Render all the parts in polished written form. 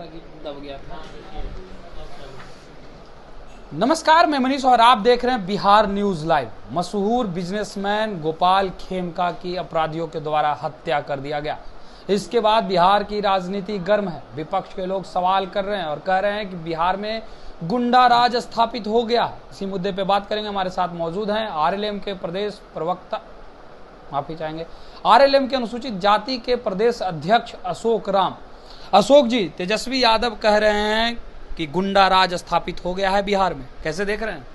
था कि दब गया था। नमस्कार, मैं मनीष और आप देख रहे हैं बिहार न्यूज लाइव। मशहूर बिजनेसमैन गोपाल खेमका की अपराधियों के द्वारा हत्या कर दिया गया। इसके बाद बिहार की राजनीति गर्म है। विपक्ष के लोग सवाल कर रहे हैं और कह रहे हैं कि बिहार में गुंडा राज स्थापित हो गया। इसी मुद्दे पे बात करेंगे। हमारे साथ मौजूद हैं आरएलएम के प्रदेश प्रवक्ता, माफी चाहेंगे, आरएलएम के अनुसूचित जाति के प्रदेश अध्यक्ष अशोक राम। अशोक जी, तेजस्वी यादव कह रहे हैं कि गुंडा राज स्थापित हो गया है बिहार में, कैसे देख रहे हैं?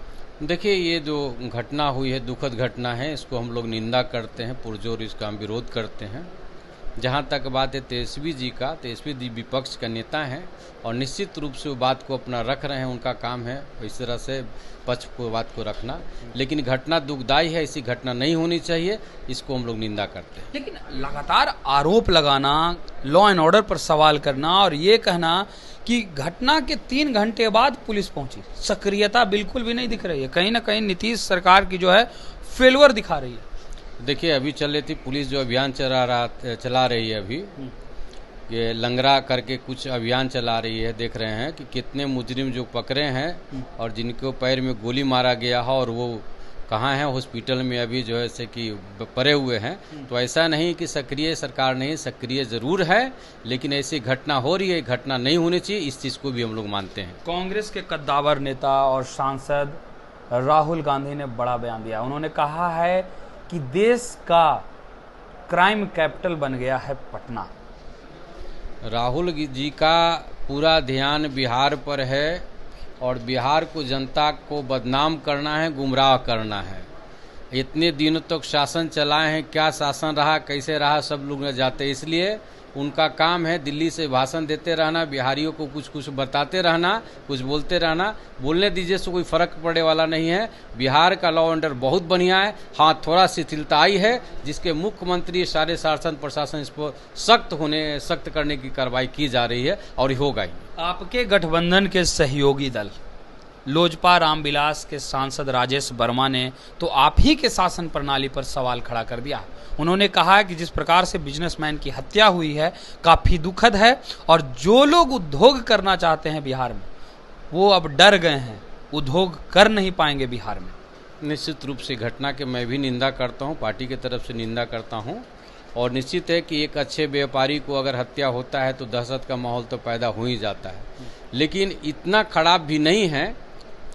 देखिए, ये जो घटना हुई है दुखद घटना है, इसको हम लोग निंदा करते हैं, पुरजोर इसका हम विरोध करते हैं। जहाँ तक बात है तेजस्वी जी विपक्ष का नेता हैं और निश्चित रूप से वो बात को अपना रख रहे हैं, उनका काम है इस तरह से पक्ष को बात को रखना। लेकिन घटना दुखदायी है, ऐसी घटना नहीं होनी चाहिए, इसको हम लोग निंदा करते हैं। लेकिन लगातार आरोप लगाना, लॉ एंड ऑर्डर पर सवाल करना और ये कहना कि घटना के 3 घंटे बाद पुलिस पहुंची, सक्रियता बिल्कुल भी नहीं दिख रही है। कहीं ना कहीं नीतीश सरकार की जो है फेलवर दिखा रही है। देखिए, अभी चल रही थी पुलिस जो अभियान चला रही है, अभी ये लंगरा करके कुछ अभियान चला रही है। देख रहे हैं कि कितने मुजरिम जो पकड़े हैं और जिनको पैर में गोली मारा गया है और वो कहाँ हैं, हॉस्पिटल में अभी जो है से कि पड़े हुए हैं। तो ऐसा नहीं कि सक्रिय सरकार नहीं, सक्रिय जरूर है, लेकिन ऐसी घटना हो रही है, घटना नहीं होनी चाहिए, इस चीज़ को भी हम लोग मानते हैं। कांग्रेस के कद्दावर नेता और सांसद राहुल गांधी ने बड़ा बयान दिया। उन्होंने कहा है कि देश का क्राइम कैपिटल बन गया है पटना। राहुल जी का पूरा ध्यान बिहार पर है और बिहार को, जनता को बदनाम करना है, गुमराह करना है। इतने दिनों तक शासन चलाए हैं, क्या शासन रहा, कैसे रहा, सब लोग न जाते। इसलिए उनका काम है दिल्ली से भाषण देते रहना, बिहारियों को कुछ कुछ बताते रहना, कुछ बोलते रहना। बोलने दीजिए, से कोई फर्क पड़ने वाला नहीं है। बिहार का लॉ एंड ऑर्डर बहुत बढ़िया है। हाँ, थोड़ा शिथिलता आई है, जिसके मुख्यमंत्री सारे शासन प्रशासन इस पर सख्त करने की कार्रवाई की जा रही है और होगा ही। आपके गठबंधन के सहयोगी दल लोजपा रामविलास के सांसद राजेश वर्मा ने तो आप ही के शासन प्रणाली पर सवाल खड़ा कर दिया। उन्होंने कहा कि जिस प्रकार से बिजनेसमैन की हत्या हुई है काफी दुखद है और जो लोग उद्योग करना चाहते हैं बिहार में, वो अब डर गए हैं, उद्योग कर नहीं पाएंगे बिहार में। निश्चित रूप से घटना के मैं भी निंदा करता हूं, पार्टी की तरफ से निंदा करता हूं। और निश्चित है कि एक अच्छे व्यापारी को अगर हत्या होता है तो दहशत का माहौल तो पैदा हो ही जाता है। लेकिन इतना खराब भी नहीं है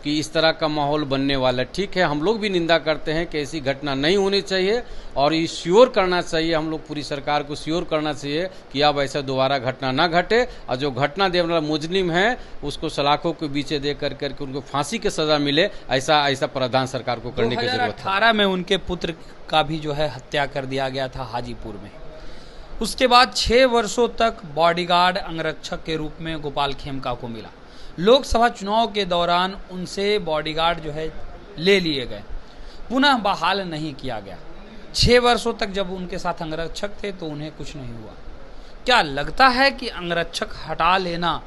कि इस तरह का माहौल बनने वाला। ठीक है, हम लोग भी निंदा करते हैं कि ऐसी घटना नहीं होनी चाहिए और ये श्योर करना चाहिए, हम लोग पूरी सरकार को श्योर करना चाहिए कि अब ऐसा दोबारा घटना ना घटे और जो घटना देने वाला मुजरिम है उसको सलाखों के बीचे दे करके उनको फांसी की सजा मिले, ऐसा प्रावधान सरकार को करने की जरूरत है। 2018 में उनके पुत्र का भी जो है हत्या कर दिया गया था हाजीपुर में। उसके बाद 6 वर्षों तक बॉडीगार्ड अंगरक्षक के रूप में गोपाल खेमका को मिला। लोकसभा चुनाव के दौरान उनसे बॉडीगार्ड जो है ले लिए गए, पुनः बहाल नहीं किया गया। 6 वर्षों तक जब उनके साथ अंगरक्षक थे तो उन्हें कुछ नहीं हुआ। क्या लगता है कि अंगरक्षक हटा लेना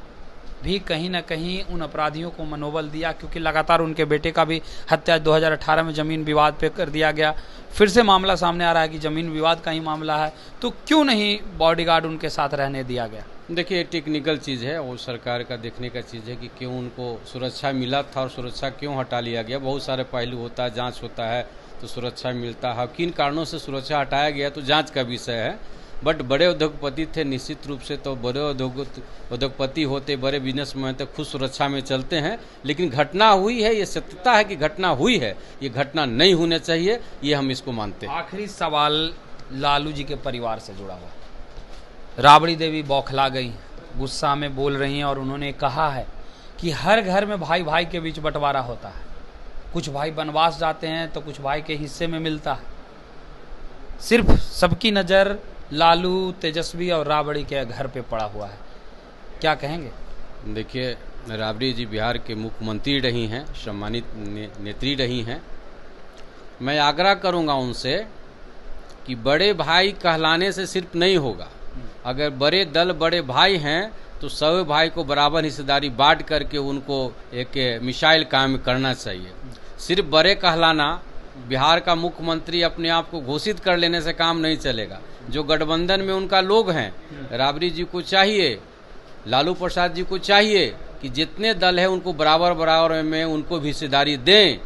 भी कहीं ना कहीं उन अपराधियों को मनोबल दिया? क्योंकि लगातार उनके बेटे का भी हत्या 2018 में जमीन विवाद पे कर दिया गया। फिर से मामला सामने आ रहा है कि जमीन विवाद का ही मामला है, तो क्यों नहीं बॉडीगार्ड उनके साथ रहने दिया गया? देखिए, टेक्निकल चीज़ है और सरकार का देखने का चीज़ है कि क्यों उनको सुरक्षा मिला था और सुरक्षा क्यों हटा लिया गया। बहुत सारे पहलू होता है, जांच होता है तो सुरक्षा मिलता है, किन कारणों से सुरक्षा हटाया गया तो जांच का विषय है। बट बड़े उद्योगपति थे, निश्चित रूप से तो बड़े उद्योगपति होते, बड़े बिजनेसमैन तो खुद सुरक्षा में चलते हैं। लेकिन घटना हुई है, ये सत्यता है कि घटना हुई है, ये घटना नहीं होनी चाहिए, ये हम इसको मानते हैं। आखिरी सवाल लालू जी के परिवार से जुड़ा हुआ। राबड़ी देवी बौखला गई, गुस्सा में बोल रही हैं और उन्होंने कहा है कि हर घर में भाई भाई के बीच बंटवारा होता है। कुछ भाई वनवास जाते हैं तो कुछ भाई के हिस्से में मिलता है। सिर्फ सबकी नज़र लालू, तेजस्वी और राबड़ी के घर पे पड़ा हुआ है, क्या कहेंगे? देखिए, राबड़ी जी बिहार के मुख्यमंत्री रही हैं, सम्मानित नेत्री रही हैं। मैं आग्रह करूंगा उनसे कि बड़े भाई कहलाने से सिर्फ नहीं होगा। अगर बड़े दल बड़े भाई हैं तो सभी भाई को बराबर हिस्सेदारी बांट करके उनको एक मिसाइल काम करना चाहिए। सिर्फ बड़े कहलाना, बिहार का मुख्यमंत्री अपने आप को घोषित कर लेने से काम नहीं चलेगा। जो गठबंधन में उनका लोग हैं, राबड़ी जी को चाहिए लालू प्रसाद जी को चाहिए कि जितने दल है उनको बराबर बराबर में उनको भी हिस्सेदारी दें।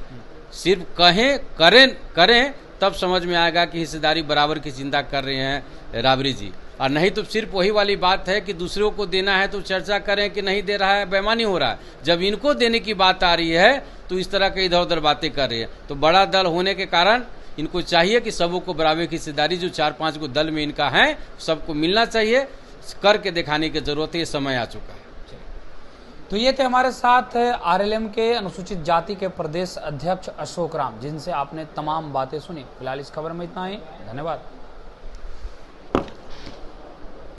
सिर्फ करें तब समझ में आएगा कि हिस्सेदारी बराबर की चिंता कर रहे हैं राबड़ी जी। और नहीं तो सिर्फ वही वाली बात है कि दूसरों को देना है तो चर्चा करें कि नहीं दे रहा है, बेईमानी हो रहा है। जब इनको देने की बात आ रही है तो इस तरह के इधर उधर बातें कर रही है। तो बड़ा दल होने के कारण इनको चाहिए कि सबों को बराबर की हिस्सेदारी जो 4-5 को दल में इनका है सबको मिलना चाहिए। करके दिखाने की जरूरत है, ये समय आ चुका है। तो ये थे हमारे साथ आरएलएम के अनुसूचित जाति के प्रदेश अध्यक्ष अशोक राम, जिनसे आपने तमाम बातें सुनी। फिलहाल इस खबर में इतना ही, धन्यवाद।